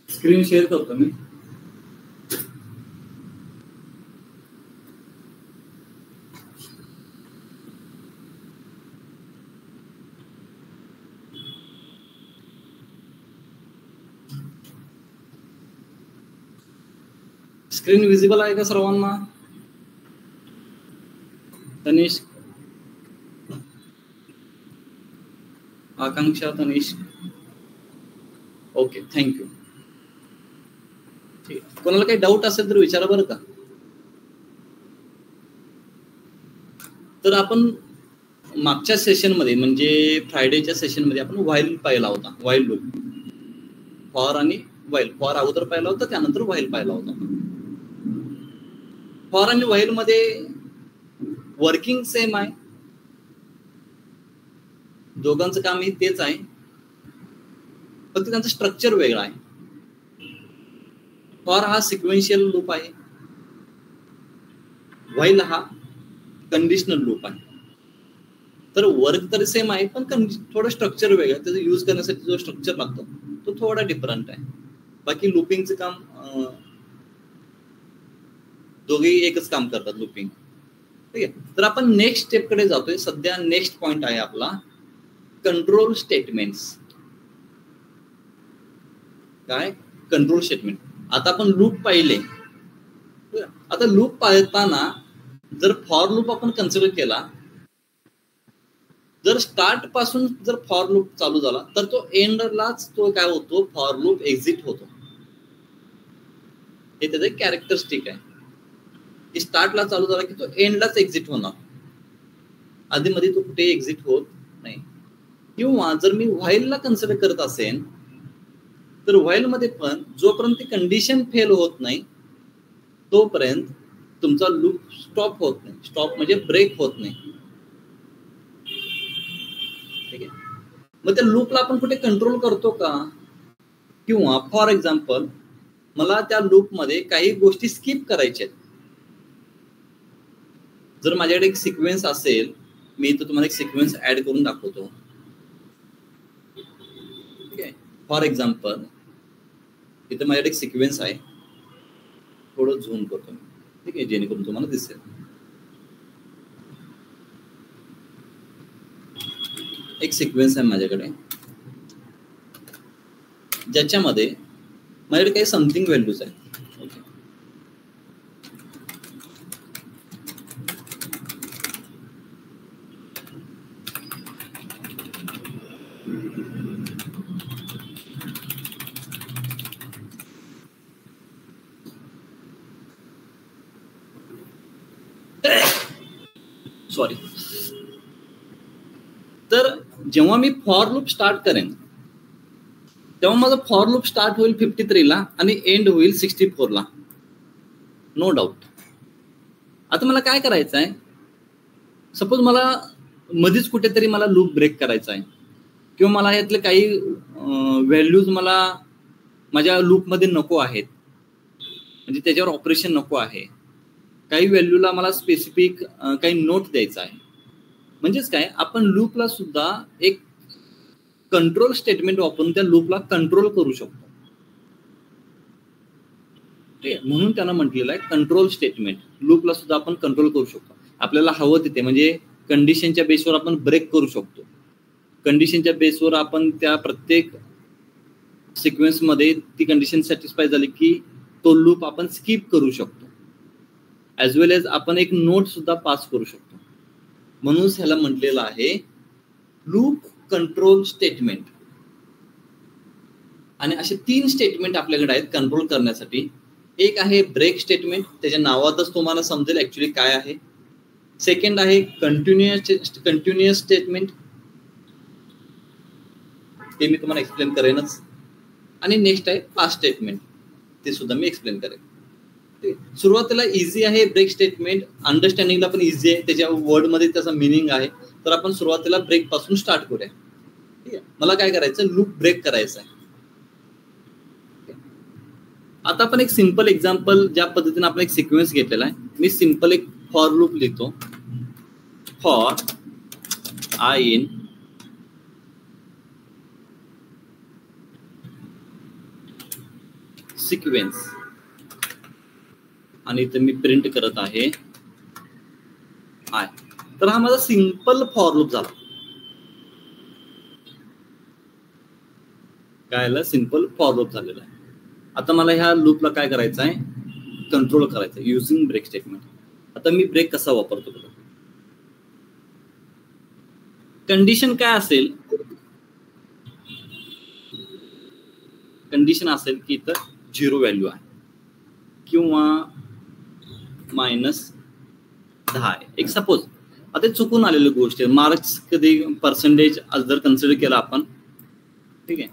Screen share करतो मी. Screen visible आहे का सर्वांना? तनिष्क, आकांक्षा, तनिष्क, ओके, थँक्यू. ठीक आहे, कोणाला काही डाऊट असेल तर विचारा बरं का. तर आपण मागच्या सेशनमध्ये म्हणजे फ्रायडेच्या सेशनमध्ये आपण व्हाईल पाहिला होता, व्हाईल लूप. फॉर आणि व्हाईल, फॉर अगोदर पाहिला होता, त्यानंतर व्हाईल पाहिला होता. फॉर आणि व्हाईल मध्ये वर्किंग सेम आहे, दोघांचं काम ही तेच आहे, फक्त त्यांचं स्ट्रक्चर वेगळं आहे. फॉर हा सिक्वेन्शियल लूप आहे, व्हाईल हा कंडिशनल लूप आहे. तर वर्क तर सेम आहे, पण थोडं स्ट्रक्चर वेगळं आहे. त्याचं यूज करण्यासाठी जो स्ट्रक्चर लागतो तो थोडा डिफरंट आहे. बाकी लूपिंगचं काम दोघेही एकच काम करतात, लूपिंग. ठीक आहे, तर आपण नेक्स्ट स्टेपकडे जातोय. सध्या नेक्स्ट पॉइंट आहे आपला कंट्रोल स्टेटमेंट्स. काय कंट्रोल स्टेटमेंट? आता आपण लूप पाहिले. आता लूप पाळताना जर फॉर लूप आपण कन्सिडर केला, जर स्टार्ट पासून जर फॉर लूप चालू झाला तर तो एंडलाच तो काय होतो, फॉर लूप एक्झिट होतो. हे त्याचं कॅरेक्टरिस्टिक आहे की स्टार्टला चालू झाला की तो एंडलाच एक्झिट होणार, आधी मध्ये तो कुठे एक्झिट होत नाही. किंवा जर मी व्हाईलला कन्सिडर करत असेल तर व्हाईल मध्ये पण जोपर्यंत ती कंडिशन फेल होत नाही तोपर्यंत तुमचा लूप स्टॉप होत नाही. स्टॉप म्हणजे ब्रेक होत नाही. ठीक आहे, मग त्या लूपला आपण कुठे कंट्रोल करतो का? किंवा फॉर एक्झाम्पल मला त्या लूप मध्ये काही गोष्टी स्किप करायच्या आहेत. जर माझ्याकडे एक सिक्वेन्स असेल, मी इथं तुम्हाला एक सिक्वेन्स ऍड करून दाखवतो. ठीक आहे, फॉर एक्झाम्पल इथं माझ्याकडे एक सिक्वेन्स आहे, थोडं झूम करतो मी. ठीक आहे, जेणेकरून तुम्हाला दिसेल. एक सिक्वेन्स आहे माझ्याकडे ज्याच्यामध्ये माझ्याकडे काही समथिंग व्हॅल्यूज आहेत. Okay, sorry. तर जेव्हा मी फॉर लूप स्टार्ट करेन तेव्हा माझा फॉर लूप स्टार्ट होईल 53 ला आणि एंड होईल 64 ला, नो डाऊट. आता मला काय करायचं आहे, सपोज मला मध्येच कुठेतरी मला लूप ब्रेक करायचा आहे किंवा मला यातले काही व्हॅल्यूज मला माझ्या लूपमध्ये नको आहेत, म्हणजे त्याच्यावर ऑपरेशन नको आहे. काही व्हॅल्यूला मला स्पेसिफिक काही नोट द्यायचा आहे. म्हणजेच काय, आपण लूपला सुद्धा एक कंट्रोल स्टेटमेंट वापरून त्या लूपला कंट्रोल करू शकतो. म्हणून त्यांना म्हटलेलं आहे कंट्रोल स्टेटमेंट. लूपला सुद्धा आपण कंट्रोल करू शकतो. आपल्याला हवं तिथे म्हणजे कंडिशनच्या बेसवर आपण ब्रेक करू शकतो. कंडिशनच्या बेसवर आपण त्या प्रत्येक सिक्वेन्समध्ये ती कंडिशन सॅटिस्फाय झाली की तो लूप आपण स्किप करू शकतो. ॲज वेल एज आपण एक नोट सुद्धा पास करू शकतो. म्हणून ह्याला म्हटलेलं आहे लूप कंट्रोल स्टेटमेंट. आणि असे 3 स्टेटमेंट आपल्याकडे आहेत कंट्रोल करण्यासाठी. एक आहे ब्रेक स्टेटमेंट, त्याच्या नावातच तुम्हाला समजेल ऍक्च्युली काय आहे. सेकंड आहे कंटिन्युअस स्टेटमेंट, ते मी तुम्हाला एक्सप्लेन करेनच. आणि नेक्स्ट आहे पास्ट स्टेटमेंट, ते सुद्धा मी एक्सप्लेन करेन. सुरुवातीला इझी आहे ब्रेक स्टेटमेंट, अंडरस्टँडिंगला पण इझी आहे, त्याच्या वर्डमध्ये त्याचा मिनिंग आहे. तर आपण सुरुवातीला ब्रेक पासून स्टार्ट करूया. ठीक आहे, मला काय करायचं, लूप ब्रेक करायचं आहे. आता आपण एक सिंपल एक्झाम्पल, ज्या पद्धतीने आपण एक सिक्वेन्स घेतलेला आहे, मी सिंपल एक फॉर लूप लिहितो. फॉर आय इन सिक्वेन्स आणि इथे मी प्रिंट करत आहे आय. तर हा माझा सिंपल फॉर लूप झाला. काय सिंपल फॉर लूप झालेला आहे. आता मला ह्या लूपला काय करायचं आहे, कंट्रोल करायचं आहे युजिंग ब्रेक स्टेटमेंट. आता मी ब्रेक कसा वापरतो बघा. कंडिशन काय असेल, कंडिशन असेल की इथं 0 व्हॅल्यू आहे किंवा -10 आहे. एक सपोज आता चुकून आलेली गोष्ट आहे. मार्क्स कधी पर्सेंटेज जर कन्सिडर केला आपण, ठीक आहे,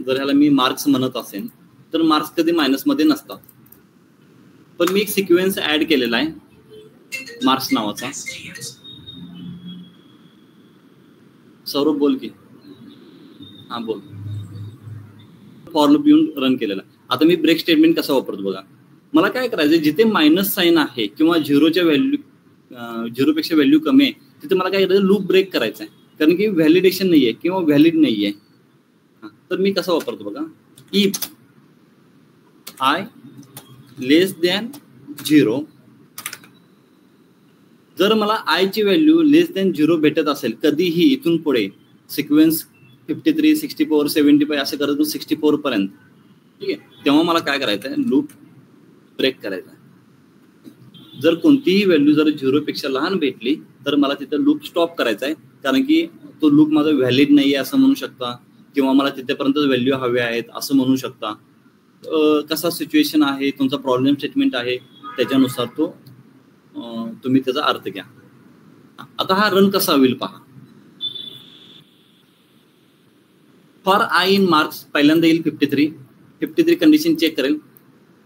जर ह्याला मी मार्क्स म्हणत असेल तर मार्क्स कधी मायनसमध्ये नसतात. पण मी एक सिक्वेन्स ऍड केलेला आहे मार्क्स नावाचा. सौरभ बोल की. हा बोल. फॉर लूप येऊन रन केलेला. आता मी ब्रेक स्टेटमेंट कसं वापरतो बघा. मला काय करायचं, जिथे मायनस साईन आहे किंवा 0च्या व्हॅल्यू 0पेक्षा व्हॅल्यू कमी आहे तिथे मला काय करायचं, लूप ब्रेक करायचं आहे. कारण की व्हॅलिडेशन नाहीये किंवा व्हॅलिड नाहीये. तर मी कसं वापरतो बघा, इफ आय लेस दॅन 0, जर मला आय ची व्हॅल्यू लेस दॅन 0 भेटत असेल कधीही इथून पुढे सिक्वेन्स 53, 64, 75 असं करत 64 पर्यंत, ठीक आहे, तेव्हा मला काय करायचं आहे, लूप ब्रेक करायचा आहे. जर कोणतीही व्हॅल्यू जर 0पेक्षा लहान भेटली तर मला तिथं लूप स्टॉप करायचा आहे. कारण की तो लूप माझा व्हॅलिड नाही आहे असं म्हणू शकता किंवा मला तिथेपर्यंत व्हॅल्यू हव्या आहेत असं म्हणू शकता. कसा सिच्युएशन आहे, तुमचा प्रॉब्लेम स्टेटमेंट आहे, त्याच्यानुसार तो तुम्ही त्याचा अर्थ घ्या. आता हा रन कसा होईल पहा. फॉर आय इन मार्क्स पहिल्यांदा येईल 53 कंडिशन चेक करेल.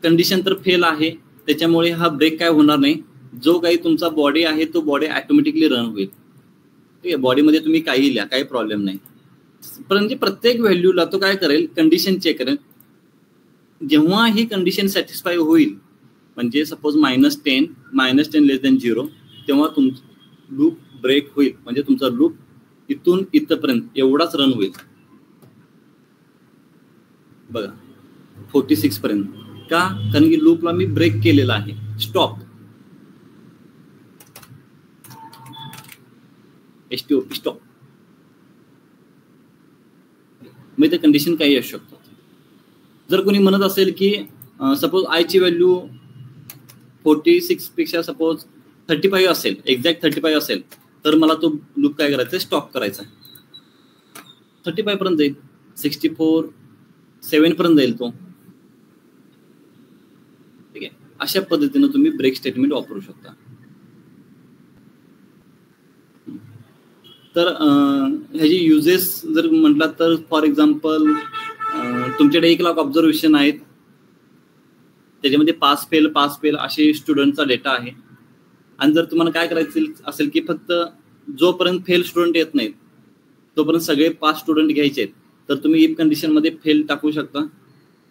कंडिशन तर फेल आहे, त्याच्यामुळे हा ब्रेक काय होणार नाही. जो काही तुमचा बॉडी आहे तो बॉडी ऑटोमॅटिकली रन होईल. ठीक आहे, बॉडीमध्ये तुम्ही काही लिहा, काही प्रॉब्लेम नाही. म्हणजे प्रत्येक व्हॅल्यूला तो काय करेल, कंडिशन चेक करेल. जेव्हा ही कंडिशन सॅटिस्फाय होईल, म्हणजे सपोज -10 लेस दॅन 0, तेव्हा तुमचं लूप ब्रेक होईल. म्हणजे तुमचा लूप इथून इथपर्यंत एवढाच रन होईल बघा, 46 पर्यंत. का? कारण की लूपला मी ब्रेक केलेला आहे, स्टॉप. STOP stop. मग ते कंडिशन काही असू शकतो. जर कोणी म्हणत असेल की सपोज आय ची व्हॅल्यू 46 पेक्षा सपोज 35 असेल, एक्झॅक्ट 35 असेल, तर मला तो लूप काय करायचा, स्टॉप करायचा. 35 पर्यंत जाईल, 64, 7 पर्यंत जाईल तो. ठीक आहे, अशा पद्धतीने तुम्ही ब्रेक स्टेटमेंट वापरू शकता. तर ह्याची युजेस जर म्हटलात तर फॉर एक्झाम्पल तुमच्याकडे 1 लाख ऑब्झर्वेशन आहेत, त्याच्यामध्ये पास फेल असे स्टुडंटचा डेटा आहे. आणि जर तुम्हाला काय करायचं असेल की फक्त जोपर्यंत फेल स्टुडंट येत नाहीत तोपर्यंत सगळे पास स्टुडंट घ्यायचे आहेत, तर तुम्ही इफ कंडिशन मध्ये फेल टाकू शकता.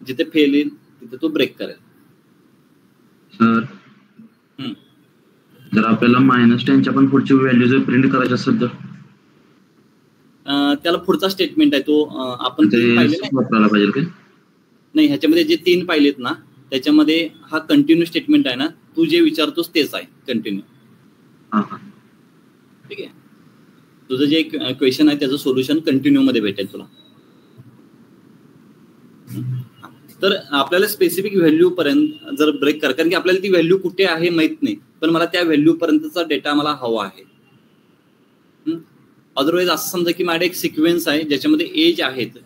जिथे फेल येईल तिथे तो ब्रेक करेल. सर जर आपल्याला -10च्या पण पुढची व्हॅल्यू जर प्रिंट करायची असेल तर त्याला पुढचा स्टेटमेंट आहे तो आपण वापरायला पाहिजे का? नाही, ह्याच्यामध्ये जे 3 पाहिलेत ना त्याच्यामध्ये हा कंटिन्यू स्टेटमेंट आहे ना, तू जे विचारतोस तेच आहे कंटिन्यू. ठीक आहे, तुझं जे क्वेश्चन आहे त्याचं सोल्युशन कंटिन्यू मध्ये भेटेल तुला. तर आपल्याला स्पेसिफिक व्हॅल्यू पर्यंत जर ब्रेक कर, कारण की आपल्याला ती व्हॅल्यू कुठे आहे माहित नाही, पण मला त्या व्हॅल्यू पर्यंतचा डेटा मला हवा आहे. अदरवाईज असं समजा की माझ्याकडे एक सिक्वेन्स आहे ज्याच्यामध्ये एज आहेत,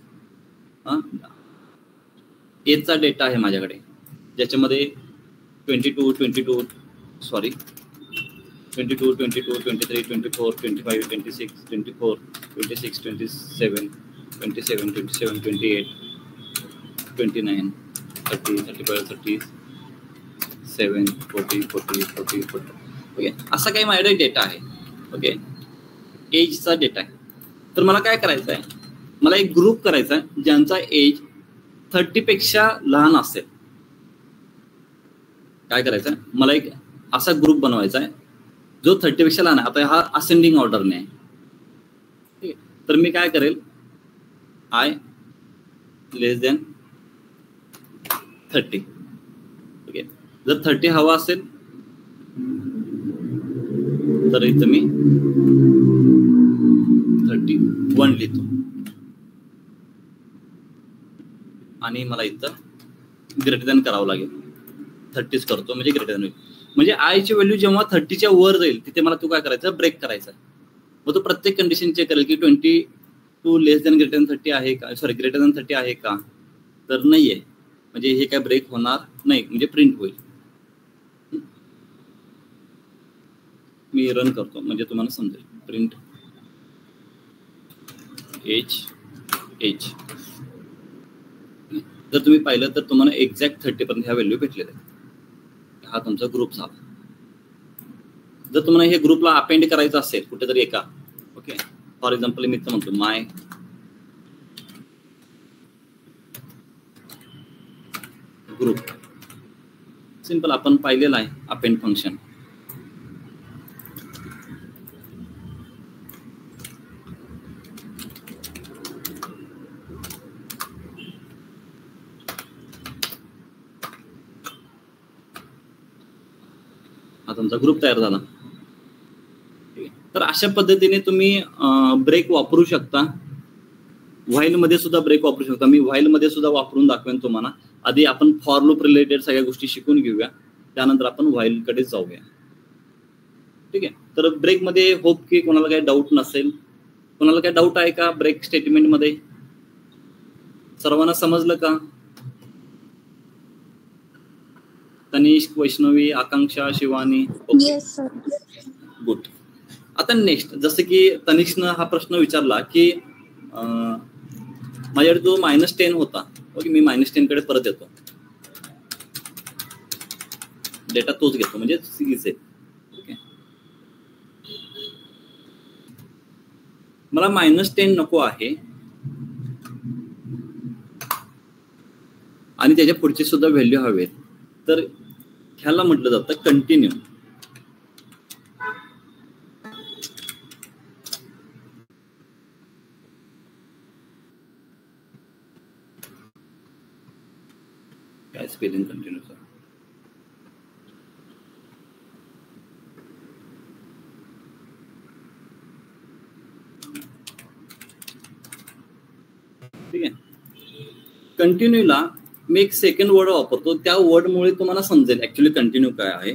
एजचा डेटा आहे माझ्याकडे, ज्याच्यामध्ये 22, 23, 24, 23, 24, 25, 26, 24, 26, 27, 27, 28, 29, 30, 35, 37, 40. ओके, असा काही माझ्याकडे डेटा आहे. ओके, एजचा डेटा आहे. तर मला काय करायचं आहे, मला एक ग्रुप करायचा आहे ज्यांचा एज 30 पेक्षा लहान असेल. काय करायचं आहे, मला एक असा ग्रुप बनवायचा आहे जो 30 पेक्षा लहान आहे. आता हा असेंडिंग ऑर्डरने आहे. ठीक आहे, तर मी काय करेल, आय लेस दॅन 30. ओके, जर 30 हवा असेल तर इथं मी 31 लिहितो आणि मला इथं ग्रेटर दॅन करावं लागेल. 30 करतो म्हणजे ग्रेटर दॅन होईल. म्हणजे आयची व्हॅल्यू जेव्हा 30च्या वर जाईल तिथे मला तो काय करायचा, ब्रेक करायचा. मग तो प्रत्येक कंडिशन चेक करेल की 22 लेस दॅन ग्रेटर दॅन 30 आहे का, सॉरी ग्रेटर दॅन 30 आहे का, तर नाही आहे म्हणजे हे काय ब्रेक होणार नाही, म्हणजे प्रिंट होईल. मी रन करतो म्हणजे तुम्हाला समजेल. Print H H. जर तुम्ही पाहिलं तर तुम्हाला एक्झॅक्ट 30 पर्यंत ह्या व्हॅल्यू भेटलेल्या आहेत. हा तुमचा ग्रुप झाला. जर तुम्हाला हे ग्रुपला अपेंड करायचं असेल कुठेतरी एका, ओके, फॉर एक्झाम्पल मी म्हणतो माय ग्रुप, सिंपल आपण पाहिलेलं आहे अपेंड फंक्शन. हा तुमचा ग्रुप तयार झाला. तर अशा पद्धतीने तुम्ही ब्रेक वापरू शकता. व्हाईल मध्ये सुद्धा ब्रेक वापरू शकता. मी व्हाईल मध्ये सुद्धा वापरून दाखवेन तुम्हाला. आधी आपण फॉर लूप रिलेटेड सगळ्या गोष्टी शिकून घेऊया, त्यानंतर आपण व्हाईल कडे जाऊया. ठीक आहे. तर ब्रेक मध्ये होप की कोणाला काही डाऊट नसेल. कोणाला काही डाऊट आहे का ब्रेक स्टेटमेंट मध्ये? सर्वांना समजलं का? तनिष्क, वैष्णवी, आकांक्षा, शिवानी, येस सर. गुड. आता नेक्स्ट, जसं की तनिष्कनं हा प्रश्न विचारला की माझ्याकडे जो -10 होता, ओके, मी -10 कडे परत येतो. डेटा तोच घेतो म्हणजे सीरीज आहे. ओके, मला -10 नको आहे आणि त्याच्या पुढची सुद्धा व्हॅल्यू हवेत. तर ह्याला म्हटलं जातं कंटिन्यू. काय स्पेलिंग कंटिन्यूचं? ठीक आहे. कंटिन्यूला मी एक सेकंड वर्ड वापरतो, त्या वर्डमुळे तुम्हाला समजेल ऍक्च्युली कंटिन्यू काय आहे.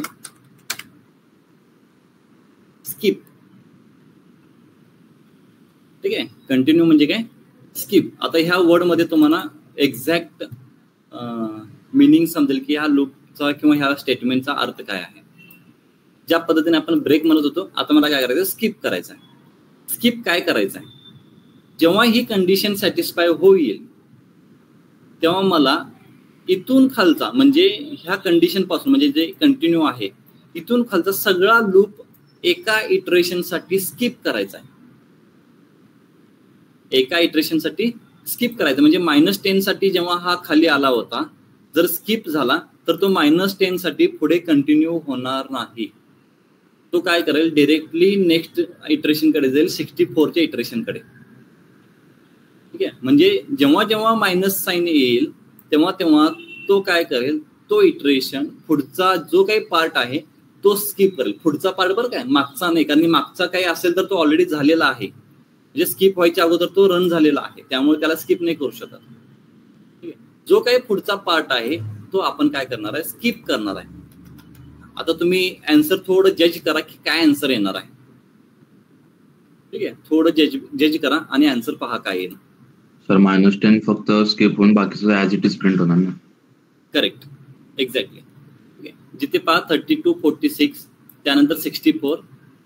स्किप. ठीक आहे. कंटिन्यू म्हणजे काय? स्किप. आता ह्या वर्ड मध्ये तुम्हाला एक्झॅक्ट मिनिंग समजेल की ह्या लूपचा किंवा ह्या स्टेटमेंटचा अर्थ काय आहे. ज्या पद्धतीने आपण ब्रेक म्हणत होतो, आता मला काय करायचं, स्किप करायचं आहे. स्किप काय करायचं आहे, जेव्हा ही कंडिशन सॅटिस्फाय होईल तेव्हा मला इथून खालचा म्हणजे ह्या कंडिशन पासून म्हणजे जे कंटिन्यू आहे इथून खालचा सगळा लूप एका इटरेशन साठी स्किप करायचा आहे. एका इटरेशन साठी स्किप करायचं म्हणजे -10 साठी जेव्हा हा खाली आला होता, जर स्किप झाला तर तो -10 साठी पुढे कंटिन्यू होणार नाही. तो काय करेल, डायरेक्टली नेक्स्ट इटरेशन कडे जाईल, 64च्या इटरेशन कडे. ठीक आहे. म्हणजे जेव्हा जेव्हा मायनस साइन येईल तेव्हा तेव्हा तो काय करेल, तो इटरेशन पुढचा जो काही पार्ट आहे तो स्किप करेल. पुढचा पार्ट बरं काय, मागचा नाही, कारण मागचा काही असेल तर तो ऑलरेडी झालेला आहे. म्हणजे स्किप व्हायच्या अगोदर तो रन झालेला आहे, त्यामुळे त्याला स्किप नाही करू शकत. ठीक आहे. जो काही पुढचा पार्ट आहे तो आपण काय करणार आहे, स्किप करणार आहे. आता तुम्ही आन्सर थोडं जज करा की काय आन्सर येणार आहे. ठीक आहे. थोडं जज करा आणि आन्सर पहा काय येईल. सर -10 फक्त स्किप होऊन बाकीचं ऍज इट इज प्रिंट होणार ना? Correct, exactly. जिथे पहा 32, 46, त्यानंतर 64,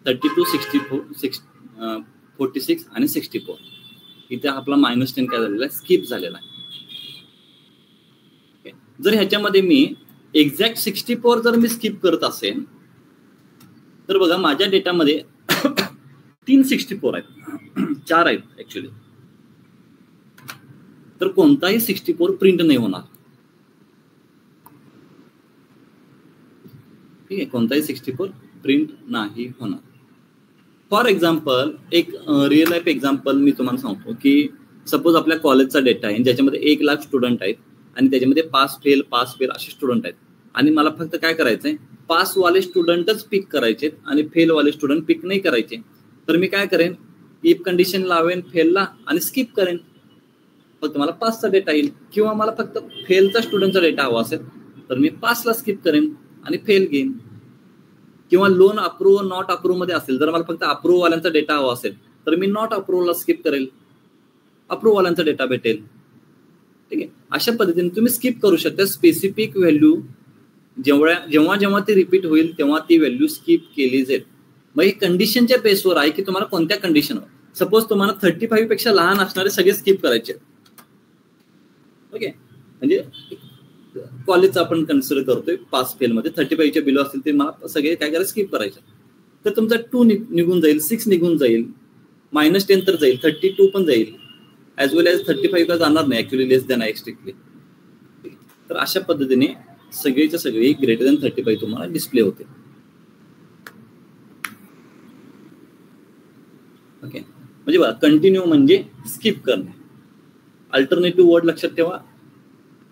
32, 64, 46 आणि 64. इथे आपला -10 काय झालेला आहे, स्किप झालेला आहे. जर ह्याच्यामध्ये मी एक्झॅक्ट 64 जर मी स्किप करत असेल तर बघा माझ्या डेटामध्ये 3 64 आहेत, 4 आहेत ऍक्च्युली. तर कोणताही 64 प्रिंट नाही होणार. ठीक आहे, कोणताही 64 प्रिंट नाही होणार. फॉर एक्झाम्पल एक रिअल लाईफ एक्झाम्पल मी तुम्हाला सांगतो की सपोज आपल्या कॉलेजचा डेटा आहे ज्याच्यामध्ये 1 लाख स्टुडंट आहेत आणि त्याच्यामध्ये पास फेल असे स्टुडंट आहेत आणि मला फक्त काय करायचंय, पासवाले स्टुडंटच पिक करायचे आणि फेलवाले स्टुडंट पिक नाही करायचे. तर मी काय करेन, इफ कंडिशन लावेन फेलला आणि स्किप करेन. फक्त मला पासचा डेटा येईल. किंवा मला फक्त फेलचा स्टुडंटचा डेटा हवा असेल तर मी पासला स्किप करेन आणि फेल घेईन. किंवा लोन अप्रूव्ह नॉट अप्रूव्ह मध्ये असेल, जर मला फक्त अप्रूव्ह वाल्यांचा डेटा हवा असेल तर मी नॉट अप्रूव्हला स्किप करेल, अप्रूव्ह वाल्यांचा डेटा भेटेल. ठीक आहे, अशा पद्धतीने तुम्ही स्किप करू शकता. स्पेसिफिक व्हॅल्यू जेव्हा जेव्हा ती रिपीट होईल तेव्हा ती व्हॅल्यू स्किप केली जाईल. मग ही कंडिशनच्या बेसवर आहे की तुम्हाला कोणत्या कंडिशनवर. सपोज तुम्हाला 35 पेक्षा लहान असणारे सगळे स्किप करायचे. ओके, म्हणजे कॉलेजचा आपण कन्सिडर करतोय पास फेल मध्ये 35च्या बिलो असतील ते मला सगळे काय करायचं, स्किप करायचे. तर तुमचा 2 निघून जाईल, 6 निघून जाईल, -10 तर जाईल, 32 पण जाईल, ॲज वेल ॲज 35 का जाणार नाही ऍक्च्युअली, लेस दॅन आहे स्ट्रिक्टली. तर अशा पद्धतीने सगळेच्या सगळे ग्रेटर दॅन 35 तुम्हाला डिस्प्ले होते. ओके, म्हणजे बघा कंटिन्यू म्हणजे स्किप करणे. अल्टरनेटिव्ह वर्ड लक्षात ठेवा,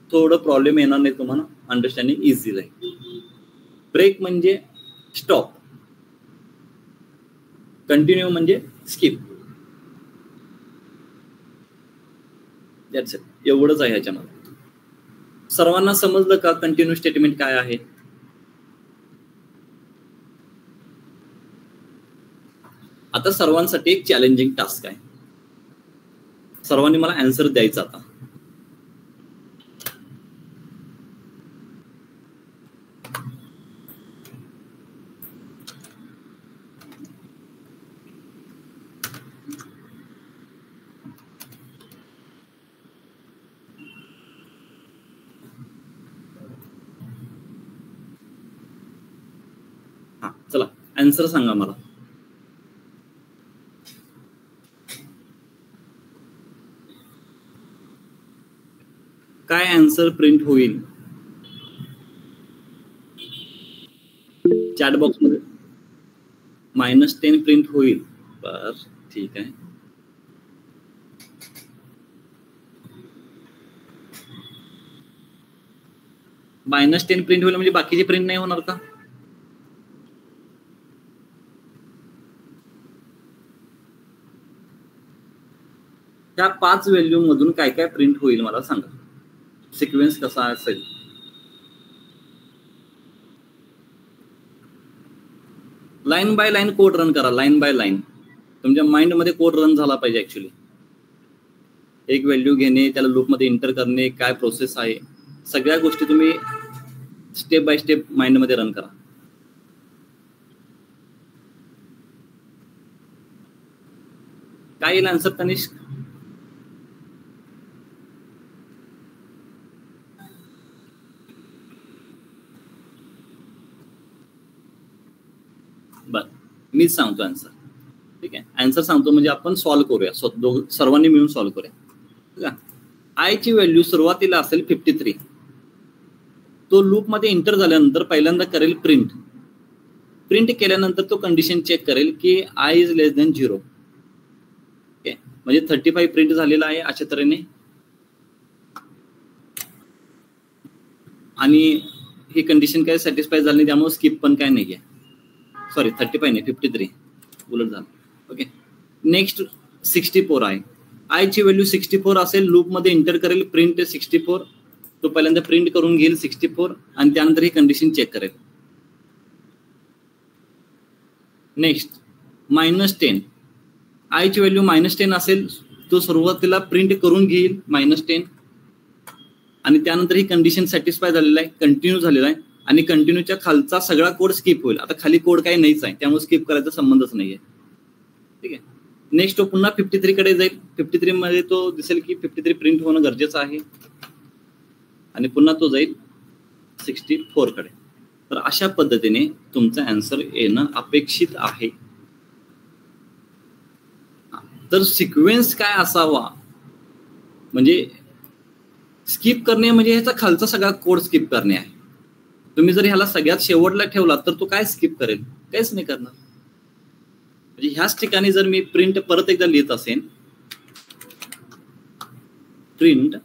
थोडं प्रॉब्लेम येणार नाही तुम्हाला, अंडरस्टँडिंग इझी राहील. ब्रेक म्हणजे स्टॉप, कंटिन्यू म्हणजे स्किप. दॅट्स इट, एवढंच आहे ह्याच्यामध्ये. सर्वांना समजलं का कंटिन्यू स्टेटमेंट काय आहे? आता सर्वांसाठी एक चॅलेंजिंग टास्क आहे. सर्वांनी मला आन्सर द्यायचा आता. हा, चला आन्सर सांगा मला. काय आन्सर प्रिंट होईल चॅट बॉक्स मध्ये? -10 प्रिंट होईल. बर, ठीक आहे. -10 प्रिंट होईल म्हणजे बाकीचे प्रिंट नाही होणार का? त्या 5 व्हॅल्यू मधून काय काय प्रिंट होईल मला सांगा. सिक्वेन्स कसा असेल? Line by line code run करा. लाईन बाय लाईन तुमच्या माइंड मध्ये कोड रन झाला पाहिजे. ऍक्च्युली एक व्हॅल्यू घेणे, त्याला लूप मध्ये एंटर करणे, काय प्रोसेस आहे, सगळ्या गोष्टी तुम्ही स्टेप बाय स्टेप माइंड मध्ये रन करा. काय येईल आन्सर तनिष्क? बर, मीच सांगतो आन्सर. ठीक आहे, आन्सर सांगतो म्हणजे आपण सॉल्व्ह करूया, सर्वांनी मिळून सॉल्व्ह करूया. ठीक आहे, आय ची व्हॅल्यू सुरुवातीला असेल 53. तो लूप मध्ये एंटर झाल्यानंतर पहिल्यांदा करेल प्रिंट. प्रिंट केल्यानंतर तो कंडिशन चेक करेल की I is less than 0. Okay, म्हणजे 35 प्रिंट झालेला आहे अशा तऱ्हेने. आणि ही कंडिशन काय सॅटिस्फाय झाली नाही, त्यामुळे स्किप पण काय नाही आहे. सॉरी 35 नाही, 53 उलट झालं. ओके, नेक्स्ट 64 आहे. आय ची व्हॅल्यू 64 असेल, लूप मध्ये एंटर करेल, प्रिंट 64. तो पहिल्यांदा प्रिंट करून घेईल 64 आणि त्यानंतर ही कंडिशन चेक करेल. नेक्स्ट -10. आय ची व्हॅल्यू -10 असेल, तो सुरुवातीला प्रिंट करून घेईल -10 आणि त्यानंतर ही कंडिशन सॅटिस्फाय झालेला आहे, कंटिन्यू झालेला आहे आणि कंटिन्यूच्या खालचा सगळा कोड स्किप होईल. आता खाली कोड काही नाहीच आहे, त्यामुळे स्किप करायचा संबंधच नाहीये. ठीक आहे, नेक्स्ट तो पुन्हा 53 कडे जाईल. 53 मध्ये तो दिसेल की 53 प्रिंट होणं गरजेचं आहे आणि पुन्हा तो जाईल 64 कडे. तर अशा पद्धतीने तुमचा आन्सर येणं अपेक्षित आहे. तर सिक्वेन्स काय असावा, म्हणजे स्किप करणे म्हणजे ह्याचा खालचा सगळा कोड स्किप करणे आहे. तुम्ही जर ह्याला सगळ्यात शेवटला ठेवला तर तो काय स्किप करेल? काहीच नाही करणार. म्हणजे ह्याच ठिकाणी जर मी प्रिंट परत एकदा लिहित असेल, प्रिंट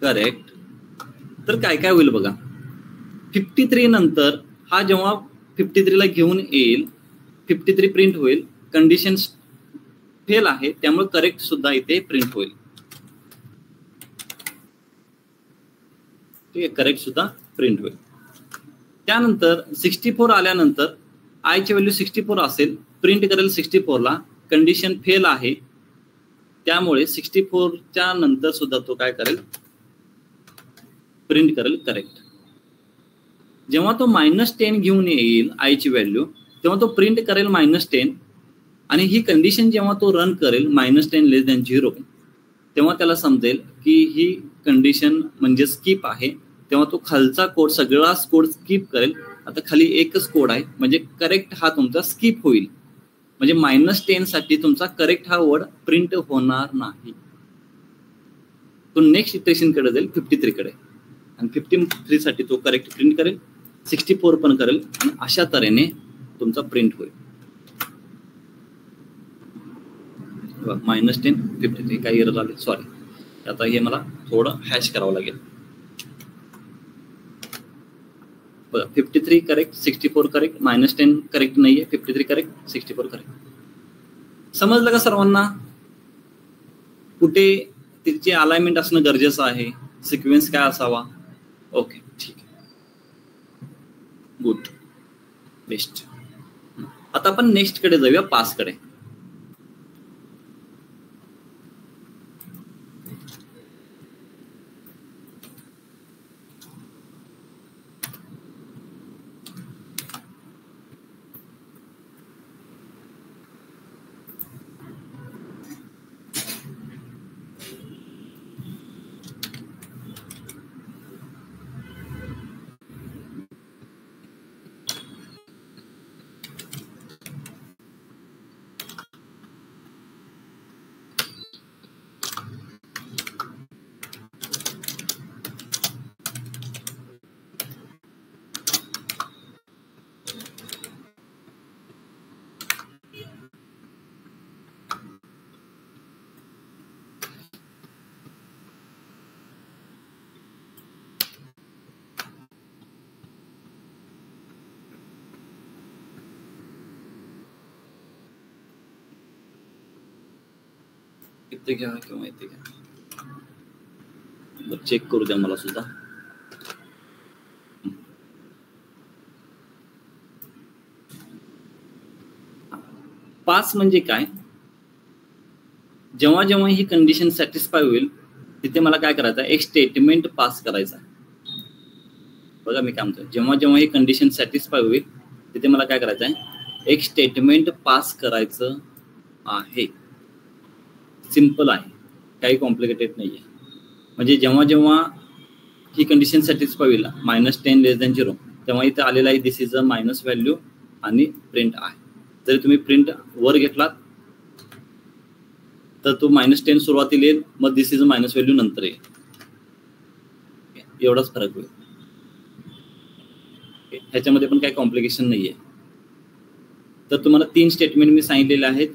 करेक्ट, तर काय काय होईल बघा. 53 नंतर हा जेव्हा 53 ला घेऊन येईल, 53 प्रिंट होईल, कंडिशन फेल आहे त्यामुळे करेक्ट सुद्धा इथे प्रिंट होईल. ठीक आहे, करेक्ट सुद्धा प्रिंट होईल. त्यानंतर 64 आल्यानंतर आय ची व्हॅल्यू 64 असेल, प्रिंट करेल 64 ला, कंडिशन फेल आहे त्यामुळे 64च्या नंतर सुद्धा तो काय करेल, प्रिंट करेल करेक्ट. जेव्हा तो -10 घेऊन येईल आय ची व्हॅल्यू, तेव्हा तो प्रिंट करेल -10 आणि ही कंडिशन जेव्हा तो रन करेल -10 <0, तेव्हा त्याला समजेल की ही कंडिशन म्हणजे स्किप आहे, तेव्हा तो खालचा कोड सगळाच कोड स्किप करेल. आता खाली एकच कोड आहे म्हणजे करेक्ट हा तुमचा स्किप होईल, म्हणजे -10 साठी तुमचा करेक्ट हा वर्ड प्रिंट होणार नाही. तो नेक्स्ट इटरेशन कडे जाईल 53 कडे आणि 53 साठी तो करेक्ट प्रिंट करेल, 64 पण करेल आणि अशा तऱ्हेने तुमचा प्रिंट होईल. -10 53 काही एरर आले, सॉरी. आता हे मला थोडं हॅश करावं लागेल. बघा 53 करेक्ट, 64 करेक्ट, -10 करेक्ट नाहीये, 53 करेक्ट, 64 करेक्ट. समजलं का सर्वांना? कुठे तिचे अलाइनमेंट असणं गरजेचं आहे, सिक्वेन्स काय असावा. ओके, ठीक आहे, गुड, बेस्ट. आता आपण नेक्स्ट कडे जाऊया, पास कडे. इथे घ्या किंवा इथे घ्या, चेक करू द्या मला सुद्धा. पास म्हणजे काय, जेव्हा जेव्हा ही कंडिशन सॅटिस्फाय होईल तिथे मला काय करायचं, एक स्टेटमेंट पास करायचा. बघा मी काय म्हणतो, जेव्हा जेव्हा ही कंडिशन सॅटिस्फाय होईल तिथे मला काय करायचं आहे, एक स्टेटमेंट पास करायचं आहे. सिंपल आहे, काही कॉम्प्लिकेटेड नाही आहे. म्हणजे जेव्हा जेव्हा ही कंडिशन सॅटिस्फाय होईल -10 <0, तेव्हा इथे आलेला आहे दिस इज अ मायनस व्हॅल्यू आणि प्रिंट आहे. जरी तुम्ही प्रिंट वर घेतलात तर तो -10 सुरुवातीला येईल, मग दिस इज अ मायनस व्हॅल्यू नंतर येईल. एवढाच फरक होईल, ह्याच्यामध्ये पण काही कॉम्प्लिकेशन नाहीये. तर तुम्हाला 3 स्टेटमेंट मी सांगितलेले आहेत,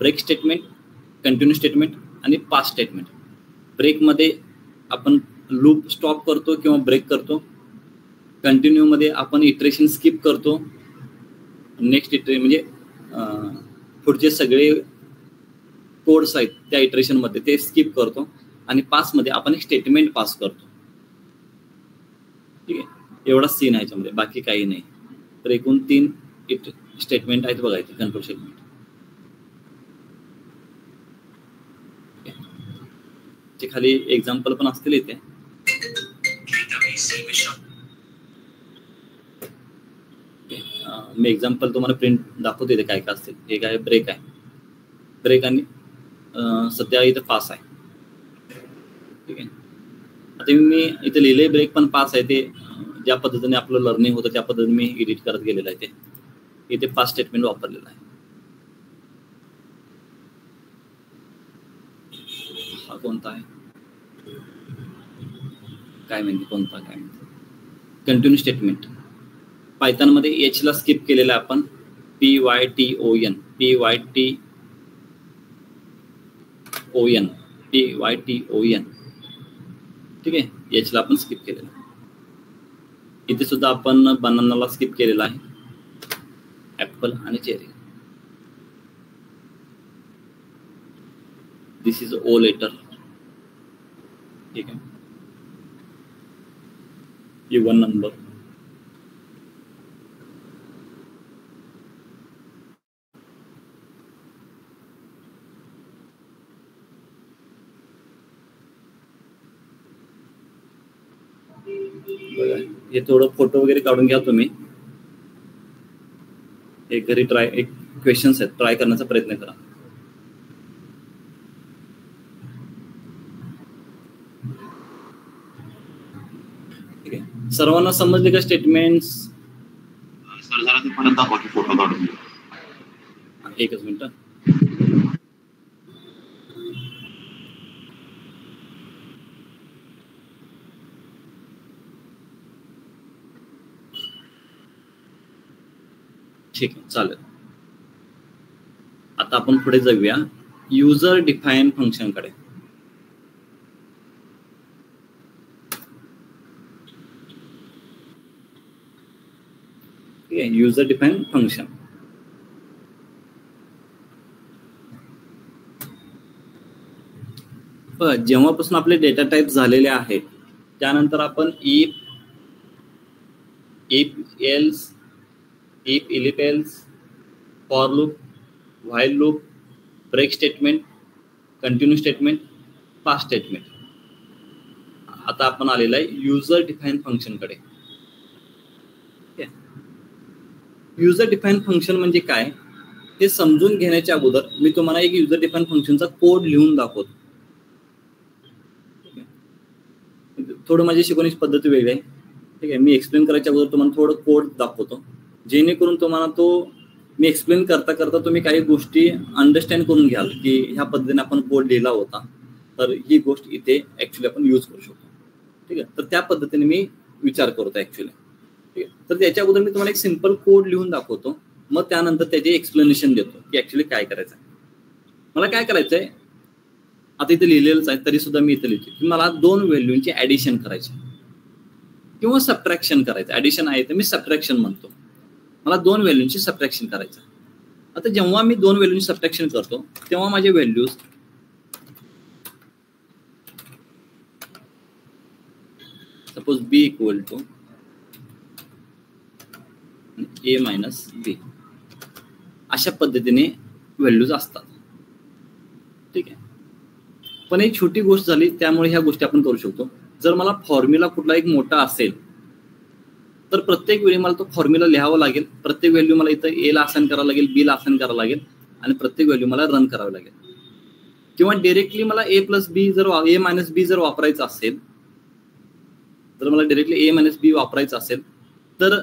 ब्रेक स्टेटमेंट, कंटिन्यू स्टेटमेंट आणि पास स्टेटमेंट. ब्रेकमध्ये आपण लूप स्टॉप करतो किंवा ब्रेक करतो, कंटिन्यू मध्ये आपण इटरेशन स्किप करतो, नेक्स्ट इटरेशन म्हणजे पुढचे सगळे कोड्स आहेत त्या इटरेशन मध्ये ते स्किप करतो, आणि पास मध्ये आपण एक स्टेटमेंट पास करतो. ठीक आहे, एवढा सीन आहे याच्यामध्ये, बाकी काही नाही. तर एकूण 3 स्टेटमेंट आहेत बघा इथे, कंट्रोल स्टेटमेंट. चे खाली एक्झाम्पल पण असतील इथे. मी एक्झाम्पल तुम्हाला प्रिंट दाखवतो इथे काय काय असतील. हे काय ब्रेक आहे, ब्रेक आणि सध्या इथे पास आहे. ठीक आहे, आता मी इथे लिहिले ब्रेक पण पास आहे. ते ज्या पद्धतीने आपलं लर्निंग होतं त्या पद्धतीने मी एडिट करत गेलेलं आहे. ते इथे पास स्टेटमेंट वापरलेलं आहे. हा कोणता आहे काय माहिती, कोणता काय माहिती. कंटिन्यू स्टेटमेंट पायथॉन मध्ये एच ला स्किप केलेला आपण, PYTON PYTON. ठीक ठीक आहे, याचला आपण स्किप केलेलं आहे. इथे सुद्धा आपण बनानाला स्किप केलेला आहे, ऍपल आणि cherry. This is O letter. ठीक आहे, ये 1 नंबर. हे थोडं फोटो वगैरे काढून घ्या तुम्ही. एक घरी एक क्वेश्चन्स आहेत, ट्राय करण्याचा प्रयत्न करा. ठीक आहे, सर्वांना समजले का स्टेटमेंट्स? सर जरा ते परत दाखवा की फोटो काढून. एकच मिनिट. ठीक आहे, चालेल. आता आपण पुढे जाऊया युजर डिफाईन फंक्शन कडे. ठीक आहे, युजर डिफाईन फंक्शन. जेव्हापासून आपले डेटा टाईप झालेले आहेत त्यानंतर आपण if else, if elif else, for loop, while loop, break statement, continue statement, pass statement. आता आपण आलेला आहे युजर डिफाईन फंक्शन कडे. युजर डिफाईन फंक्शन म्हणजे काय ते समजून घेण्याच्या अगोदर मी तुम्हाला एक युजर डिफाईन फंक्शनचा कोड लिहून दाखवतो. थोडं माझी शिकवण्याची पद्धती वेगळी आहे. ठीक आहे, मी एक्सप्लेन करायच्या अगोदर तुम्हाला थोडं कोड दाखवतो जेणेकरून तुम्हाला तो मी एक्सप्लेन करता करता तुम्ही काही गोष्टी अंडरस्टँड करून घ्याल की ह्या पद्धतीने आपण कोड लिहिला होता तर ही गोष्ट इथे ऍक्च्युली आपण यूज करू शकतो. ठीक आहे, तर त्या पद्धतीने मी विचार करतो ऍक्च्युली. ठीक आहे, तर त्याच्या अगोदर मी तुम्हाला एक सिंपल कोड लिहून दाखवतो, मग त्यानंतर त्याचे एक्सप्लेनेशन देतो की ऍक्च्युली काय करायचं आहे. मला काय करायचंय आता इथे लिहिलेलंच आहे तरी सुद्धा मी इथे लिहितो की मला 2 व्हॅल्यूंची ऍडिशन करायची किंवा सबट्रॅक्शन करायचं. ऍडिशन आहे तर मी सबट्रॅक्शन म्हणतो. मला 2 व्हॅल्यूंची सबट्रॅक्शन करायचं. आता जेव्हा मी 2 व्हॅल्यूंची सबट्रॅक्शन करतो तेव्हा माझे values suppose B equal to A minus B अशा पद्धतीने व्हॅल्यूज असतात. ठीक आहे, पण एक छोटी गोष्ट झाली त्यामुळे ह्या गोष्टी आपण करू शकतो. जर मला फॉर्म्युला कुठला एक मोठा असेल तर प्रत्येक वेळी मला तो फॉर्म्युला लिहावा लागेल. प्रत्येक व्हॅल्यू मला इथं ए ला असाइन करावं लागेल, बी ला असाइन करावं लागेल आणि प्रत्येक व्हॅल्यू मला रन करावं लागेल. किंवा डायरेक्टली मला ए प्लस बी जर ए मायनस बी जर वापरायचं असेल, जर मला डायरेक्टली ए मायनस बी वापरायचं असेल तर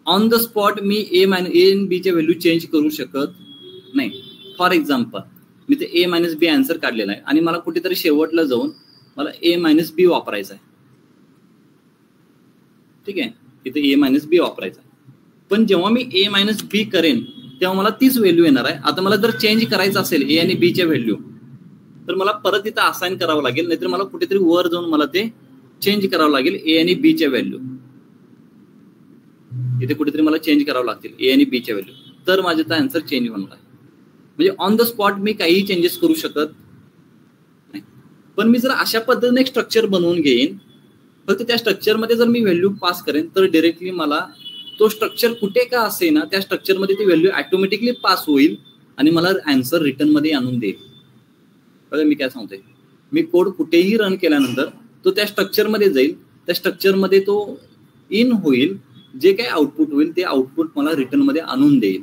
ऑन द स्पॉट मी ए आणि बी चे व्हॅल्यू चेंज करू शकत नाही. फॉर एक्झाम्पल मी ते ए मायनस बी आन्सर काढलेला आहे आणि मला कुठेतरी शेवटला जाऊन मला ए मायनस बी वापरायचा आहे. ठीक आहे, इथे ए मायनस बी वापरायचा. पण जेव्हा मी ए मायनस बी करेन तेव्हा मला तीच व्हॅल्यू येणार आहे. आता मला जर चेंज करायचं असेल ए आणि बी च्या व्हॅल्यू तर मला परत इथं असाइन करावं लागेल, नाहीतर मला कुठेतरी वर जाऊन मला ते चेंज करावं लागेल ए आणि बी च्या व्हॅल्यू. इथे कुठेतरी मला चेंज करावं लागतील ए आणि बी च्या व्हॅल्यू, तर माझा आन्सर चेंज होणार आहे. म्हणजे ऑन द स्पॉट मी काहीही चेंजेस करू शकत नाही. पण मी जर अशा पद्धतीने एक स्ट्रक्चर बनवून घेईन, फक्त त्या स्ट्रक्चरमध्ये जर मी व्हॅल्यू पास करेन तर डायरेक्टली मला तो स्ट्रक्चर कुठे का असे ना त्या स्ट्रक्चरमध्ये ती व्हॅल्यू ऑटोमॅटिकली पास होईल आणि मला आन्सर रिटर्न मध्ये आणून देईल. बघा मी काय सांगतोय, मी कोड कुठेही रन केल्यानंतर तो त्या स्ट्रक्चरमध्ये जाईल, त्या स्ट्रक्चरमध्ये तो इन होईल, जे काही आउटपुट होईल ते आउटपुट मला रिटर्न मध्ये आणून देईल.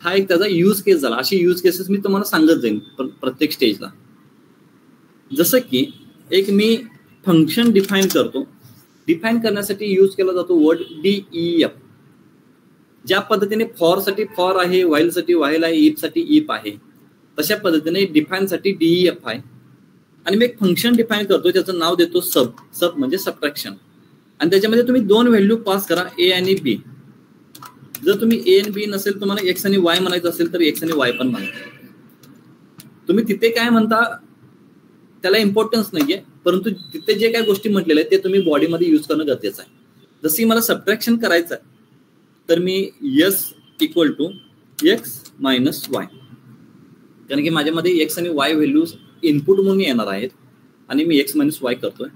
हा एक त्याचा यूज केस झाला. अशी यूज केसेस मी तुम्हाला सांगत जाईन प्रत्येक स्टेजला. जसं की एक मी फंक्शन डिफाईन करतो, डिफाईन करण्यासाठी यूज केला जातो वर्ड DEF. ज्या पद्धतीने फॉर साठी फॉर आहे, व्हाईल साठी व्हाईल आहे, इफ साठी इफ आहे, तशा पद्धतीने डिफाईन साठी DEF आहे. आणि मी एक फंक्शन डिफाईन करतो, त्याचं नाव देतो सब. सब म्हणजे सबट्रॅक्शन. आणि त्याच्यामध्ये तुम्ही 2 व्हॅल्यू पास करा ए आणि बी. जर तुम्ही ए आणि बी नसेल, तुम्हाला एक्स आणि वाय म्हणायचं असेल तर एक्स आणि वाय पण म्हणा. तुम्ही तिथे काय म्हणता त्याला इम्पॉर्टन्स नाहीये, परंतु तिथे जे काही गोष्टी म्हटलेल्या आहेत ते तुम्ही बॉडीमध्ये यूज करणं गरजेचं आहे. जशी मला सबट्रॅक्शन करायचं आहे तर मी S equal to X minus Y, कारण की माझ्यामध्ये एक्स आणि वाय व्हॅल्यूज इनपुट म्हणून येणार आहेत आणि मी एक्स मायनस वाय करतोय.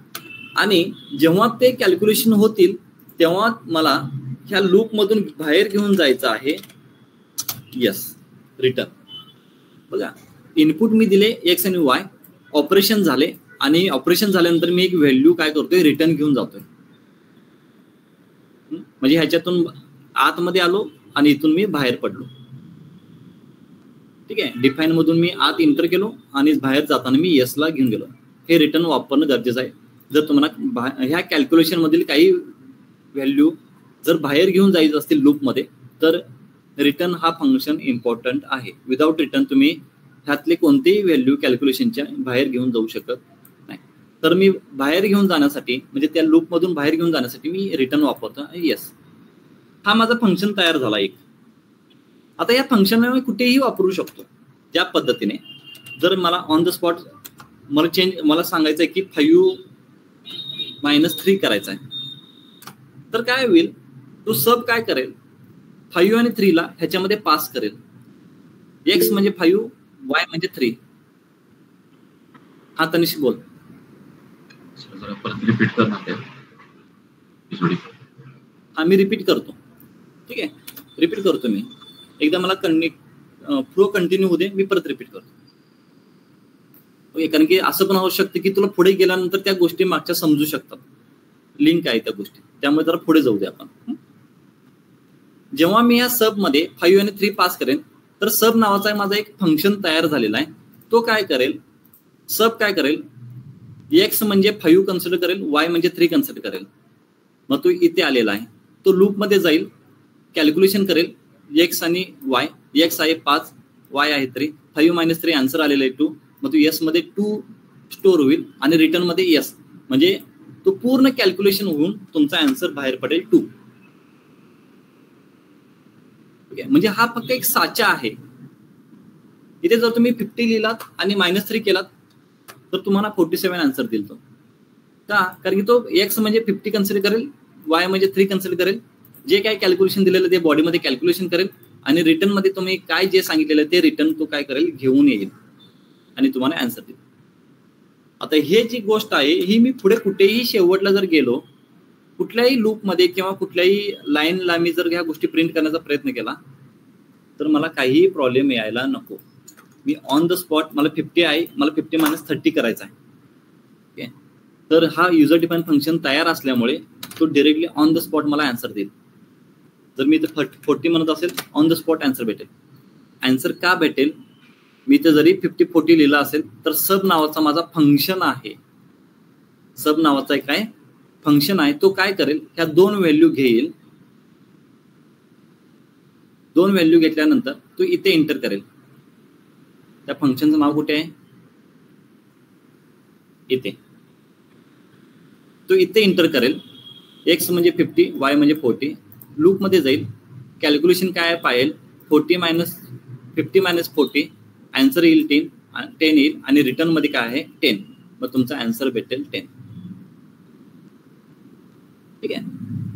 आणि जेव्हा ते कॅल्क्युलेशन होतील तेव्हा मला ह्या लूपमधून बाहेर घेऊन जायचं आहे यस रिटर्न. बघा, इनपुट मी दिले एक्स आणि वाय, ऑपरेशन झाले आणि ऑपरेशन झाल्यानंतर मी एक व्हॅल्यू काय करतोय रिटर्न घेऊन जातोय. म्हणजे ह्याच्यातून आतमध्ये आलो आणि इथून मी बाहेर पडलो. ठीक आहे, डिफाईन मधून मी आत इंटर केलो आणि बाहेर जाताना मी यस ला घेऊन गेलो. हे रिटर्न वापरणं गरजेचं आहे. जर तुम्हाला ह्या कॅल्क्युलेशन मधील काही व्हॅल्यू जर बाहेर घेऊन जायचं असतील लूपमध्ये तर रिटर्न हा फंक्शन इम्पॉर्टंट आहे. विदाउट रिटर्न तुम्ही ह्यातले कोणतेही व्हॅल्यू कॅल्क्युलेशनच्या बाहेर घेऊन जाऊ शकत नाही. तर मी बाहेर घेऊन जाण्यासाठी म्हणजे त्या लूपमधून बाहेर घेऊन जाण्यासाठी मी रिटर्न वापरतो येस. हा माझा फंक्शन तयार झाला एक. आता या फंक्शनला मी कुठेही वापरू शकतो ज्या पद्धतीने. जर मला ऑन द स्पॉट मला सांगायचं आहे की 5 - 3 करायचं आहे तर काय होईल, तो सब काय करेल 5 आणि 3 ला ह्याच्यामध्ये पास करेल. एक्स म्हणजे 5, वाय म्हणजे 3. हा तनिष बोल. रिपीट करणार. हा मी रिपीट करतो. ठीक आहे, रिपीट करतो मी. एकदा मला फ्लो कंटिन्यू होऊ दे, मी परत रिपीट करतो. ओके, कारण की असं पण होऊ शकतं की तुला पुढे गेल्यानंतर त्या गोष्टी मागच्या समजू शकतात, लिंक आहे त्या गोष्टी, त्यामुळे जरा पुढे जाऊ दे आपण. जेव्हा मी या सब मध्ये 5 आणि 3 पास करेन तर सब नावाचा माझा एक फंक्शन तयार झालेला आहे. तो काय करेल, सब काय करेल, एक्स म्हणजे 5 कन्सिडर करेल, वाय म्हणजे 3 कन्सिडर करेल. मग तो इथे आलेला आहे, तो लूप मध्ये जाईल, कॅल्क्युलेशन करेल एक्स आणि वाय. एक्स आहे 5, वाय आहे 3, 5 - 3 आन्सर आलेला आहे 2. मग तो एस मध्ये 2 स्टोर होईल आणि रिटर्न मध्ये एस, म्हणजे तो पूर्ण कॅल्क्युलेशन होऊन तुमचा आन्सर बाहेर पडेल 2. म्हणजे हा फक्त एक साचा आहे. इथे जर तुम्ही 50 लिहिलात आणि -3 केलात तर तुम्हाला 47 आन्सर देईल तो. का, कारण की तो एक्स म्हणजे 50 कन्सिडर करेल, वाय म्हणजे 3 कन्सिडर करेल, जे काय कॅल्क्युलेशन दिलेलं ते बॉडीमध्ये कॅल्क्युलेशन करेल आणि रिटर्न मध्ये तुम्ही काय जे सांगितलेलं ते रिटर्न तो काय करेल घेऊन येईल आणि तुम्हाला आन्सर देईल. आता हे जी गोष्ट आहे ही मी पुढे कुठेही शेवटला जर गेलो, कुठल्याही लूपमध्ये किंवा कुठल्याही लाईनला मी जर ह्या गोष्टी प्रिंट करण्याचा प्रयत्न केला तर मला काहीही प्रॉब्लेम यायला नको. मी ऑन द स्पॉट मला 50 आहे, मला 50 - 30 करायचा आहे. ओके, तर हा युजर डिफाईन फंक्शन तयार असल्यामुळे तो डायरेक्टली ऑन द स्पॉट मला आन्सर देईल. जर मी इथं 40 म्हणत असेल ऑन द स्पॉट आन्सर भेटेल. आन्सर का भेटेल, मी तर जरी 50-40 लिहिला असेल तर सब नावाचा माझा फंक्शन आहे. सब नावाचा एक काय फंक्शन आहे, तो काय करेल, ह्या 2 व्हॅल्यू घेईल. 2 व्हॅल्यू घेतल्यानंतर तो इथे एंटर करेल. त्या फंक्शनचं नाव कुठे आहे, इथे. तो इथे एंटर करेल. एक्स म्हणजे 50, वाय म्हणजे 40. लूप मध्ये जाईल, कॅल्क्युलेशन काय पाहिजे 50 - 40, आन्सर येईल 10 येईल आणि रिटर्न मध्ये काय आहे 10. मग तुमचा आन्सर भेटेल 10. ठीक आहे.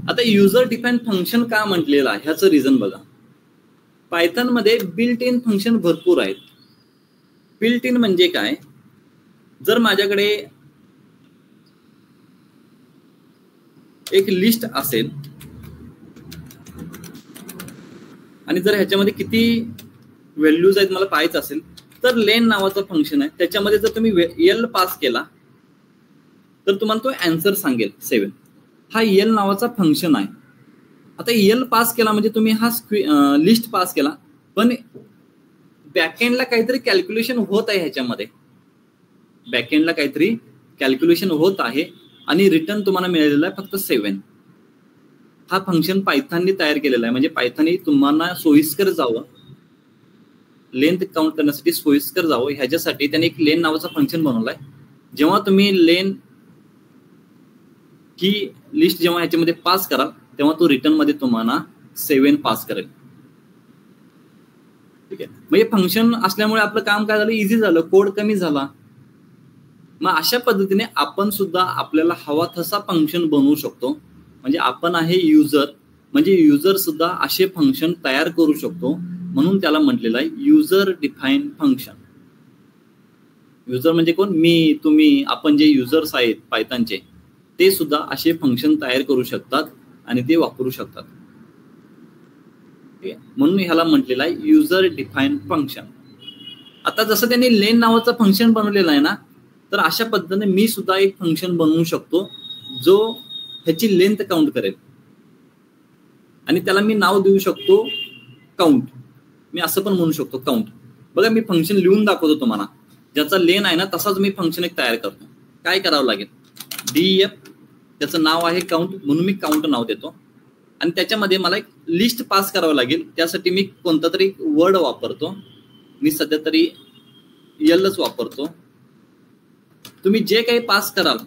आता युजर डिफाईन फंक्शन का म्हटलेलं आहे ह्याचं रिझन बघा. पायथन मध्ये बिल्ट इन फंक्शन भरपूर आहेत. बिल्ट इन म्हणजे काय, जर माझ्याकडे एक लिस्ट असेल आणि जर ह्याच्यामध्ये किती व्हॅल्यूज आहेत मला पाहायचं असेल तर लेन नावाचं फंक्शन आहे, त्याच्यामध्ये जर तुम्ही एल पास केला तर तुम्हाला तो आन्सर सांगेल 7. हा एल नावाचा फंक्शन आहे. आता एल पास केला म्हणजे तुम्ही हा लिस्ट पास केला, पण बॅकएंडला काहीतरी कॅल्क्युलेशन होत आहे. ह्याच्यामध्ये बॅकएंडला काहीतरी कॅल्क्युलेशन होत आहे आणि रिटर्न तुम्हाला मिळालेला आहे फक्त 7. हा फंक्शन पायथनने तयार केलेला आहे. म्हणजे पायथनने तुम्हाला सोयीस्कर जावं, लेंथ काउंट करण्यासाठी सोयीस्कर जावं ह्याच्यासाठी त्याने एक लेन नावाचा फंक्शन बनवलाय. जेव्हा तुम्ही लेन ही लिस्ट जेव्हा ह्याच्यामध्ये पास कराल तेव्हा तो रिटर्न मध्ये तुम्हाला 7 पास करेल. ठीक आहे, म्हणजे फंक्शन असल्यामुळे आपलं काम काय झालं, इझी झालं, कोड कमी झाला. मग अशा पद्धतीने आपण सुद्धा आपल्याला हवा तसा फंक्शन बनवू शकतो. म्हणजे आपण आहे युजर, म्हणजे युजर सुद्धा असे फंक्शन तयार करू शकतो. म्हणून त्याला म्हटलेलं आहे युजर डिफाईन फंक्शन. युजर म्हणजे कोण? मी, तुम्ही, आपण जे युजर्स आहेत पायथॉनचे ते सुद्धा असे फंक्शन तयार करू शकतात आणि ते वापरू शकतात. म्हणून ह्याला म्हटलेलं आहे युजर डिफाईन फंक्शन. आता जसं त्यांनी लेन नावाचं फंक्शन बनवलेलं आहे ना, तर अशा पद्धतीने मी सुद्धा एक फंक्शन बनवू शकतो जो ह्याची लेंथ काउंट करेल आणि त्याला मी नाव देऊ शकतो काउंट. मी असं पण म्हणू शकतो काउंट. बघा मी फंक्शन लिहून दाखवतो तुम्हाला. ज्याचा लेन आहे ना तसाच मी फंक्शन एक तयार करतो. काय करावं लागेल? DEF, त्याचं नाव आहे काउंट, म्हणून मी काउंट नाव देतो. आणि त्याच्यामध्ये मला एक लिस्ट पास करावं लागेल. त्यासाठी मी कोणता तरी वर्ड वापरतो. मी सध्या तरी एलच वापरतो. तुम्ही जे काही पास कराल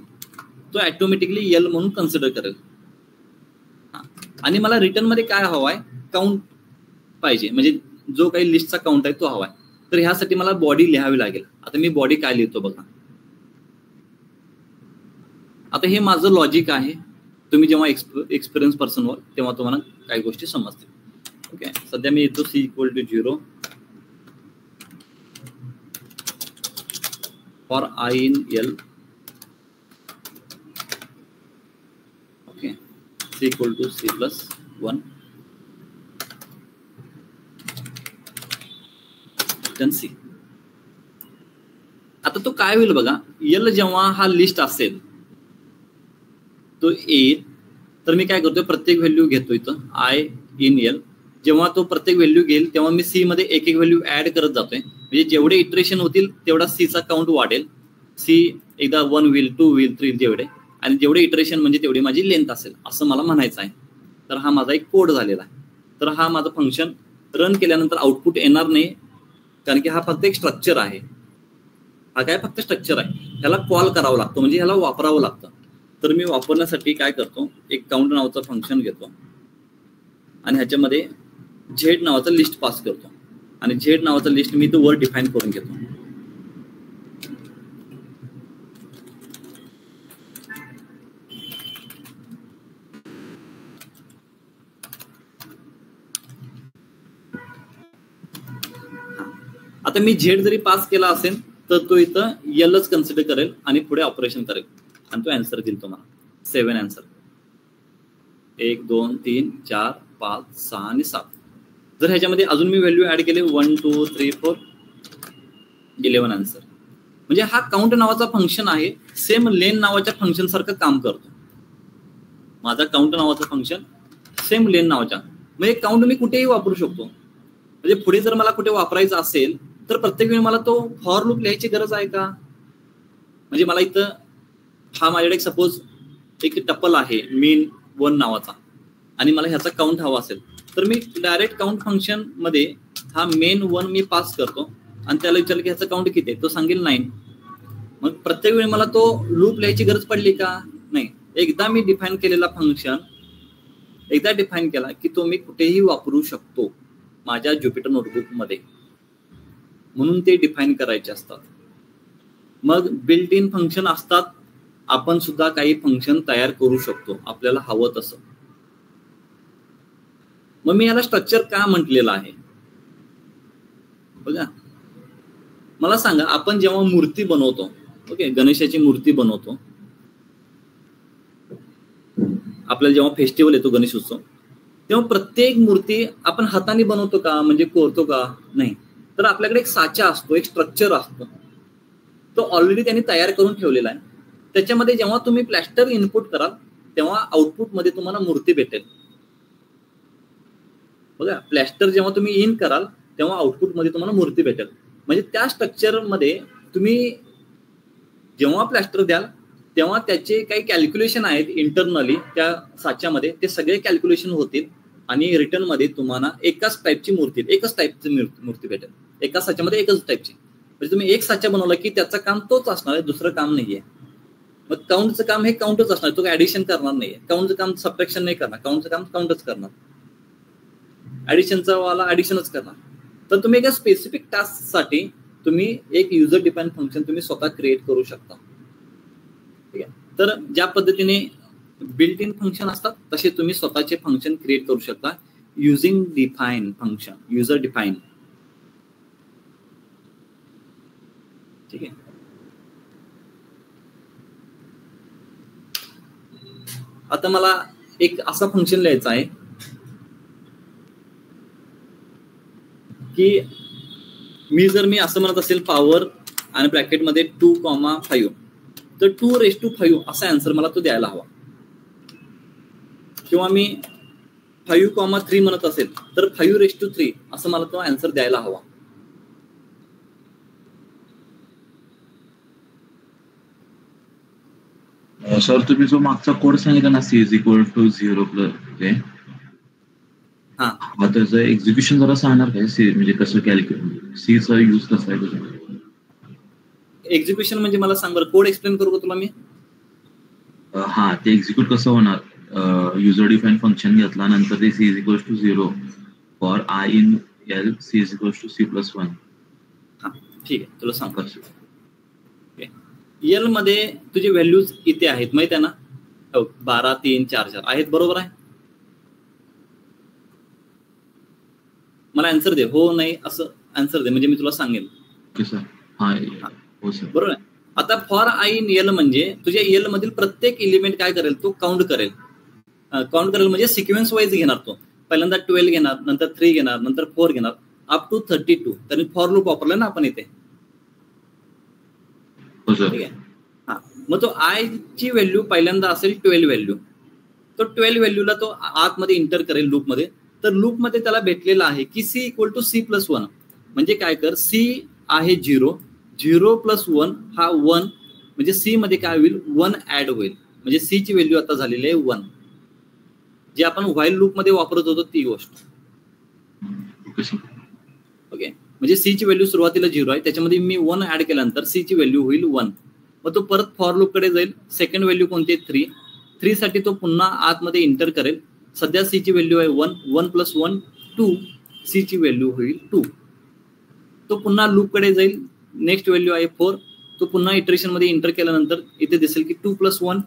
तो ऑटोमॅटिकली एल म्हणून कन्सिडर करेल. आणि मला रिटर्न मध्ये काय हवाय? काउंट पाहिजे, म्हणजे जो काही लिस्टचा काउंट आहे तो हवाय. तर ह्यासाठी मला बॉडी लिहावी लागेल. आता मी बॉडी काय लिहितो बघा. आता हे माझं लॉजिक आहे. तुम्ही जेव्हा एक्सपिरियन्स पर्सन व्हाल तेव्हा तुम्हाला काही गोष्टी समजतील. ओके, सध्या मी येतो C=0 for I in L. Okay, C=C+1 C. आता तो काय होईल बघा. L जेव्हा हा लिस्ट असेल तो येईल, तर मी काय करतोय प्रत्येक व्हॅल्यू घेतो इथं I in L. जेव्हा तो प्रत्येक व्हॅल्यू घेईल तेव्हा मी C मध्ये एक एक व्हॅल्यू ऍड करत जातोय. म्हणजे जेवढे इटरेशन होतील तेवढा C चा काउंट वाढेल. C एकदा 1 होईल, 2 होईल, 3 जेवढे, आणि जेवढे इटरेशन म्हणजे तेवढी माझी लेंथ असेल असं मला म्हणायचं आहे. तर हा माझा एक कोड झालेला आहे. तर हा माझं फंक्शन रन केल्यानंतर आउटपुट येणार नाही, कारण की हा फक्त एक स्ट्रक्चर आहे. हा काय फक्त स्ट्रक्चर आहे. ह्याला कॉल करावं लागतं, म्हणजे ह्याला वापरावं लागतं. तर मी वापरण्यासाठी काय करतो, एक काउंट नावाचं फंक्शन घेतो आणि ह्याच्यामध्ये झेड नावाचं लिस्ट पास करतो. आणि झेड नावाचं लिस्ट मी तो वर डिफाईन करून घेतो. आता मी झेड जरी पास केला असेल तर तो इथं एलच कन्सिडर करेल आणि पुढे ऑपरेशन करेल आणि तो आन्सर देईल तुम्हाला 7 आन्सर. 1 2 3 4 5 6 आणि 7. जर ह्याच्यामध्ये अजून मी व्हॅल्यू ऍड केले 1 2 3 4 11 आन्सर. म्हणजे हा काउंट नावाचा फंक्शन आहे, सेम लेन नावाच्या फंक्शन सारखं काम करतो. माझा काउंट नावाचं फंक्शन सेम लेन नावाच्या, म्हणजे काउंट मी कुठेही वापरू शकतो. म्हणजे पुढे जर मला कुठे वापरायचं असेल तर प्रत्येक वेळी मला तो फॉर लूप लिहायची गरज आहे का? म्हणजे मला इथं हा माझ्याकडे सपोज एक टपल आहे मेन 1 नावाचा आणि मला ह्याचा काउंट हवा असेल तर मी डायरेक्ट काउंट फंक्शन मध्ये हा मेन 1 मी पास करतो आणि त्याला विचारलं की ह्याचा काउंट किती आहे, तो सांगेल 9. मग प्रत्येक वेळी मला तो लूप लिहायची गरज पडली का? नाही. एकदा मी डिफाईन केलेला फंक्शन एकदा डिफाईन केला की तो मी कुठेही वापरू शकतो माझ्या ज्युपिटर नोटबुक मध्ये, म्हणून ते डिफाईन करायचे असतात. मग बिल्ट इन फंक्शन असतात. आपण सुद्धा काही फंक्शन तयार करू शकतो आपल्याला हवं तसं. मग मी याला स्ट्रक्चर का म्हटलेलं आहे बघा. मला सांगा, आपण जेव्हा मूर्ती बनवतो, ओके, गणेशाची मूर्ती बनवतो, आपल्याला जेव्हा फेस्टिवल येतो गणेश उत्सव, तेव्हा प्रत्येक मूर्ती आपण हाताने बनवतो का, म्हणजे कोरतो का? नाही. तर आपल्याकडे एक साचा असतो, एक स्ट्रक्चर असतो, तो ऑलरेडी त्यांनी तयार करून ठेवलेला आहे. त्याच्यामध्ये जेव्हा तुम्ही प्लॅस्टर इनपुट कराल तेव्हा आउटपुट मध्ये तुम्हाला मूर्ती भेटेल. बघा, प्लॅस्टर जेव्हा तुम्ही इन कराल तेव्हा आउटपुट मध्ये तुम्हाला मूर्ती भेटेल. म्हणजे त्या स्ट्रक्चर मध्ये तुम्ही जेव्हा प्लॅस्टर द्याल तेव्हा त्याचे काही कॅल्क्युलेशन आहेत इंटरनली त्या साच्यामध्ये, ते सगळे कॅल्क्युलेशन होतील आणि रिटर्न मध्ये तुम्हाला एकाच टाईपची मूर्ती भेटेल. एकाच साच्यामध्ये एकच टाईपची. म्हणजे तुम्ही एक साचा बनवला की त्याचं काम तोच असणार आहे, दुसरं काम नाहीये. मग काउंटचं काम हे काउंटच असणार, तो ऍडिशन करणार नाहीये. काउंटचं काम सबट्रॅक्शन नाही करणार, काउंटचं काम काउंटच करणार, ऍडिशनचा वाला ऍडिशनच करणार. तर तुम्ही एका स्पेसिफिक टास्क साठी तुम्ही एक युजर डिफाईन फंक्शन तुम्ही स्वतः क्रिएट करू शकता. ठीक आहे. तर ज्या पद्धतीने बिल्ट इन फंक्शन असतात तसे तुम्ही स्वतःचे फंक्शन क्रिएट करू शकता using define function, user define. ठीक आहे. आता मला एक असा फंक्शन लिहायचा आहे की मी असं म्हणत असेल पॉवर आणि ब्रॅकेटमध्ये 2,5 तर 2⁵ असा आन्सर मला तो द्यायला हवा. किंवा मी 5,3 म्हणत असेल तर 5⁵ असं मला तो आन्सर द्यायला हवा. सर तुम्ही जो मागचा कोड सांगितला ना C=0 हा त्याचं एक्झिक्युशन जरा सांगणार काय? सी म्हणजे कसं कॅल्क्युलेट, सीचा यूज कसा आहे त्याच्यामध्ये? एक्झिक्युशन म्हणजे मला सांग बरं, कोड एक्सप्लेन करू का तुला मी? हा ते एक्झिक्यूट कसं होणार? युजर डिफाईन फंक्शन घेतला नंतर ते C=0 for I in L C=C+1. हा ठीक आहे, तुला सांगतो. एल मध्ये तुझे व्हॅल्यूज इथे आहेत माहिती आहे ना, 12, 3, 4, 4 आहेत, बरोबर आहे? मला आन्सर दे, हो नाही असं आन्सर दे म्हणजे मी तुला सांगेन. बरोबर आहे. आता फॉर आय इन एल म्हणजे तुझ्या एल मधील प्रत्येक एलिमेंट काय करेल, तो काउंट करेल म्हणजे सिक्वेन्स वाईज घेणार. तो पहिल्यांदा 12 घेणार, नंतर 3 घेणार, नंतर 4 घेणार, अप टू 32. कारण फॉर लूप वापरलं ना आपण इथे. ठीक आहे. हा मग तो आय ची व्हॅल्यू पहिल्यांदा असेल 12 व्हॅल्यू. तो 12 व्हॅल्यूला तो आतमध्ये इंटर करेल लूपमध्ये. तर लूपमध्ये त्याला भेटलेला आहे की C=C+1 म्हणजे काय कर, C आहे 0, 0 + 1 हा 1 म्हणजे C मध्ये काय होईल, 1 ऍड होईल. म्हणजे C ची व्हॅल्यू आता झालेली आहे 1, जे आपण व्हाईल लूप मध्ये वापरत होतो ती गोष्ट. ओके. म्हणजे C ची व्हॅल्यू सुरुवातीला 0 आहे, त्याच्यामध्ये मी 1 ऍड केल्यानंतर C ची व्हॅल्यू होईल 1. मग तो परत फॉर लूप कडे जाईल. सेकंड व्हॅल्यू कोणती आहे, 3. 3 साठी तो पुन्हा आतमध्ये इंटर करेल. सध्या C ची व्हॅल्यू आहे 1, 1 + 1 2, C ची व्हॅल्यू होईल 2. तो पुन्हा लूप कडे जाईल. नेक्स्ट व्हॅल्यू आहे 4. तो पुन्हा इटरेशन मध्ये इंटर केल्यानंतर इथे दिसेल की 2 + 1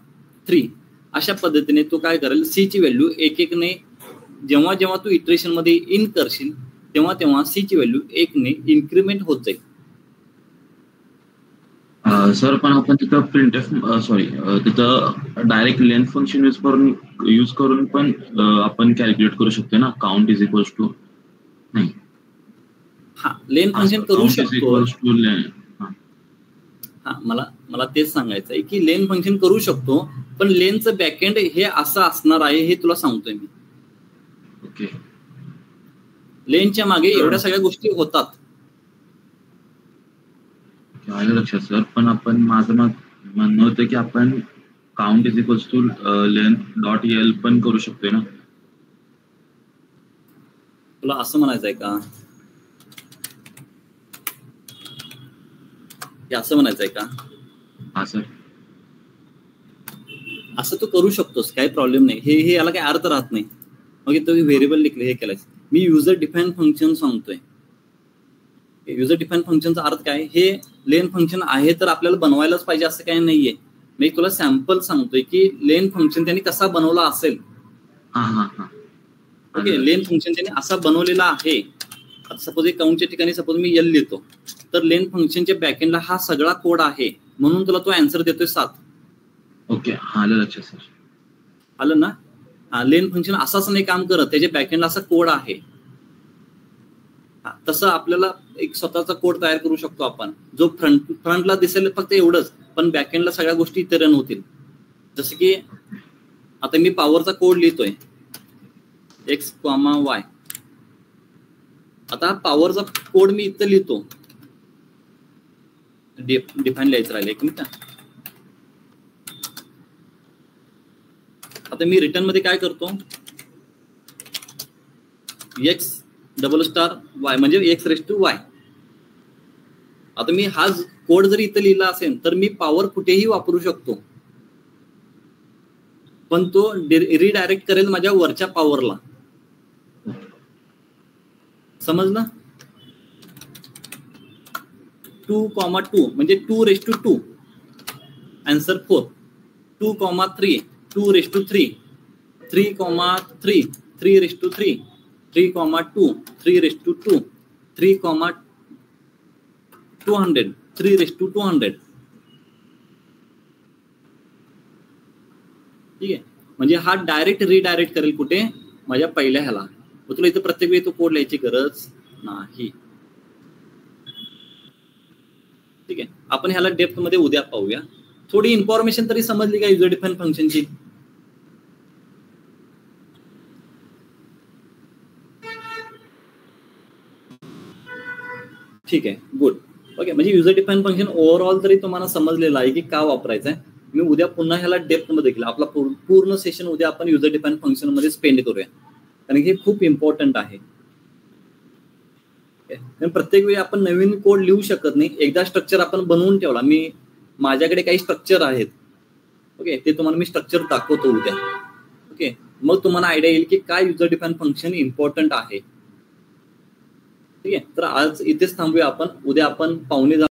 3. अशा पद्धतीने तो काय करेल, C ची व्हॅल्यू एक एकने जेव्हा जेव्हा तू इटरेशन मध्ये इन करशील तेव्हा तेव्हा C ची व्हॅल्यू 1 ने इन्क्रीमेंट होत जाईल. सर पण आपण तिथं प्रिंटएफ तिथं डायरेक्ट लेंथ फंक्शन यूज करून पण आपण कॅल्क्युलेट करू शकतो ना, काउंट = नाही. हा लेन फंक्शन करू शकतो. हा मला तेच सांगायचं आहे की लेन फंक्शन करू शकतो, पण लेनचं बॅकएंड हे असं असणार आहे हे तुला सांगतोय मी. ओके. लेनच्या मागे एवढ्या सगळ्या गोष्टी होतात. आलं लक्षात सर. पण आपण माझं म्हणणं होतं की आपण काउंट =length.l पण करू शकतोय ना. तुला असं म्हणायचंय का, हे असं म्हणायचंय का? हा सर. असं तू करू शकतोस, काही प्रॉब्लेम नाही. हे याला काही अर्थ राहत नाही. मग तो व्हेरिएबल लिखले हे केलाय. मी युजर डिफाईन फंक्शन सांगतोय. युजर डिफाईन फंक्शनचा अर्थ काय, हे लेन फंक्शन आहे तर आपल्याला बनवायलाच पाहिजे असं काही नाहीये. मी तुला सॅम्पल सांगतोय की लेन फंक्शन त्यांनी कसा बनवला असेल. ओके. लेन फंक्शन त्यांनी असा बनवलेला आहे. आता सपोज एक काउंटच्या ठिकाणी सपोज मी एल लिहितो, तर लेन फंक्शनच्या बॅकएंडला हा सगळा कोड आहे, म्हणून तुला तो आन्सर देतोय 7. ओके. आलं लक्षात सर. आलं ना. लेन फंक्शन असाच नाही काम करत, त्याच्या बॅकएंडला असा कोड आहे. तसं आपल्याला एक स्वतःचा कोड तयार करू शकतो आपण, जो फ्रंटला दिसेल फक्त एवढंच, पण बॅकएंडला सगळ्या गोष्टी इथे रन होतील. जसं की आता मी पॉवरचा कोड लिहितोय X, Y. आता पॉवरचा कोड मी इथं लिहितो, डिफाईन लिहायचं राहिलं 1 मिनिट. आता मी रिटर्न मध्ये काय करतो, X∩Y म्हणजे X⁻Y. आता मी हा कोड जरी इथं लिहिला असेल तर मी पॉवर कुठेही वापरू शकतो, पण तो रिडायरेक्ट करेल माझ्या वरच्या पॉवरला. समजलं? 2,2 म्हणजे 2⁻2 आन्सर 4. 2,3 2/3 3,3 3/3 3,2 3/2 3,200 3/200. ठीक आहे, म्हणजे हा डायरेक्ट रिडायरेक्ट करेल कुठे, माझ्या पहिल्या ह्याला. तुला इथं प्रत्येक वेळी तो कोड लिहायची गरज नाही. ठीक आहे, आपण ह्याला डेप्थ मध्ये उद्या पाहूया. थोडी इन्फॉर्मेशन तरी समजली का युजर डिफाइन फंक्शनची? ठीक आहे, गुड. ओके, म्हणजे युजर डिफाइन फंक्शन ओव्हरऑल तरी तुम्हाला समजलेलं आहे की का वापरायचं आहे. मी उद्या पुन्हा ह्याला डेप्थ मध्ये देखील आपला पूर्ण सेशन उद्या आपण युजर डिफाइन फंक्शन मध्ये स्पेंड करूया, कारण की हे खूप इम्पॉर्टंट आहे. प्रत्येक वेळी आपण नवीन कोड लिहू शकत नाही. एकदा स्ट्रक्चर आपण बनवून ठेवला, मी माझ्याकडे काही स्ट्रक्चर आहेत. ओके, ते तुम्हाला मी स्ट्रक्चर दाखवतो उद्या. ओके, मग तुम्हाला आयडिया येईल की काय युजर डिफाइन फंक्शन इम्पॉर्टंट आहे. ठीक आहे, तर आज इथेच थांबूया आपण. उद्या आपण पाहुणे